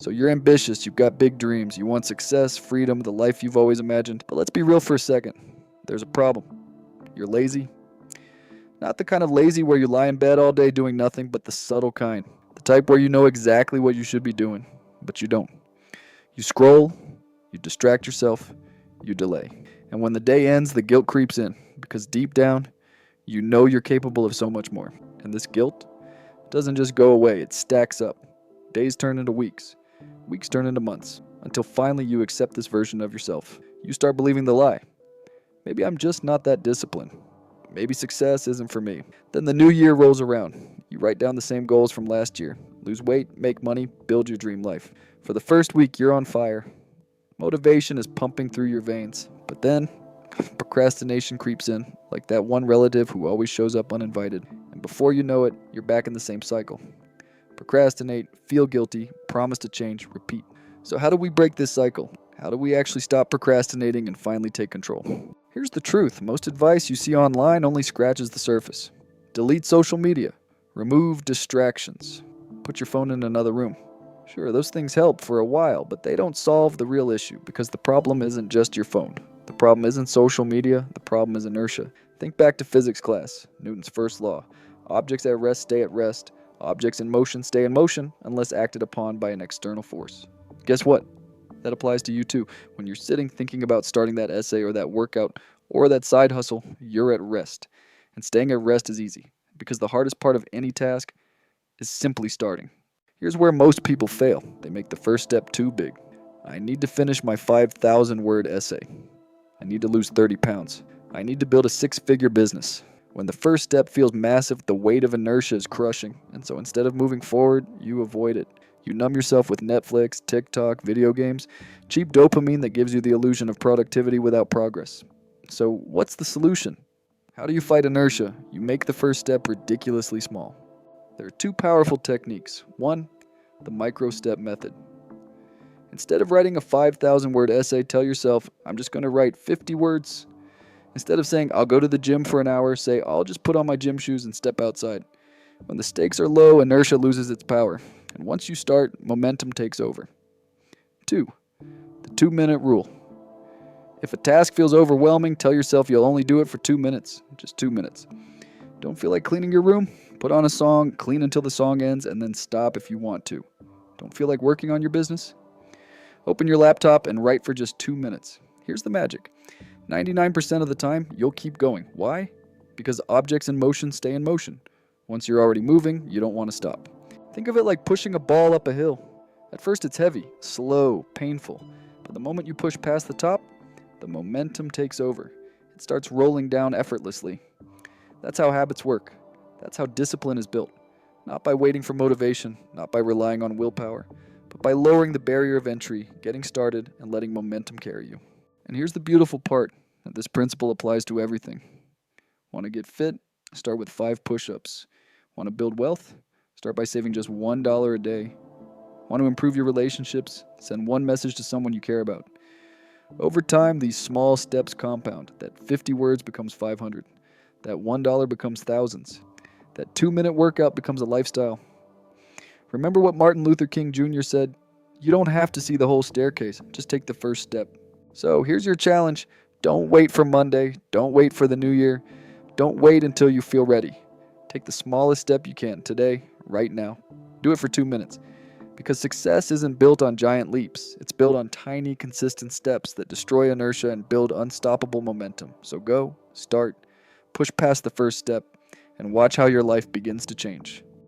So you're ambitious, you've got big dreams, you want success, freedom, the life you've always imagined. But let's be real for a second. There's a problem. You're lazy. Not the kind of lazy where you lie in bed all day doing nothing, but the subtle kind. The type where you know exactly what you should be doing, but you don't. You scroll, you distract yourself, you delay. And when the day ends, the guilt creeps in, because deep down, you know you're capable of so much more. And this guilt doesn't just go away, it stacks up. Days turn into weeks, weeks turn into months, until finally you accept this version of yourself. You start believing the lie. Maybe I'm just not that disciplined. Maybe success isn't for me. Then the new year rolls around. You write down the same goals from last year. Lose weight, make money, build your dream life. For the first week, you're on fire. Motivation is pumping through your veins. But then, procrastination creeps in, like that one relative who always shows up uninvited. And before you know it, you're back in the same cycle. Procrastinate, feel guilty, promise to change, repeat. So how do we break this cycle? How do we actually stop procrastinating and finally take control? Here's the truth. Most advice you see online only scratches the surface. Delete social media. Remove distractions. Put your phone in another room. Sure, those things help for a while, but they don't solve the real issue because the problem isn't just your phone. The problem isn't social media. The problem is inertia. Think back to physics class, Newton's first law. Objects at rest stay at rest. Objects in motion stay in motion unless acted upon by an external force. Guess what? That applies to you too. When you're sitting thinking about starting that essay or that workout or that side hustle, you're at rest. And staying at rest is easy because the hardest part of any task is simply starting. Here's where most people fail. They make the first step too big. I need to finish my 5,000 word essay. I need to lose 30 pounds. I need to build a 6-figure business. When the first step feels massive, the weight of inertia is crushing. And so instead of moving forward, you avoid it. You numb yourself with Netflix, TikTok, video games, cheap dopamine that gives you the illusion of productivity without progress. So what's the solution? How do you fight inertia? You make the first step ridiculously small. There are 2 powerful techniques. 1, the micro-step method. Instead of writing a 5,000-word essay, tell yourself, I'm just going to write 50 words. Instead of saying, I'll go to the gym for an hour, say, I'll just put on my gym shoes and step outside. When the stakes are low, inertia loses its power. And once you start, momentum takes over. 2, the 2-minute rule. If a task feels overwhelming, tell yourself you'll only do it for 2 minutes. Just 2 minutes. Don't feel like cleaning your room? Put on a song, clean until the song ends, and then stop if you want to. Don't feel like working on your business? Open your laptop and write for just 2 minutes. Here's the magic. 99% of the time, you'll keep going. Why? Because objects in motion stay in motion. Once you're already moving, you don't want to stop. Think of it like pushing a ball up a hill. At first it's heavy, slow, painful. But the moment you push past the top, the momentum takes over. It starts rolling down effortlessly. That's how habits work. That's how discipline is built. Not by waiting for motivation, not by relying on willpower, but by lowering the barrier of entry, getting started, and letting momentum carry you. And here's the beautiful part, that this principle applies to everything. Want to get fit? Start with 5 push-ups. Want to build wealth? Start by saving just $1 a day. Want to improve your relationships? Send 1 message to someone you care about. Over time, these small steps compound. That 50 words becomes 500. That $1 becomes thousands. That 2-minute workout becomes a lifestyle. Remember what Martin Luther King Jr. said? You don't have to see the whole staircase. Just take the first step. So here's your challenge. Don't wait for Monday. Don't wait for the new year. Don't wait until you feel ready. Take the smallest step you can today, right now. Do it for 2 minutes. Because success isn't built on giant leaps. It's built on tiny, consistent steps that destroy inertia and build unstoppable momentum. So go, start, push past the first step, and watch how your life begins to change.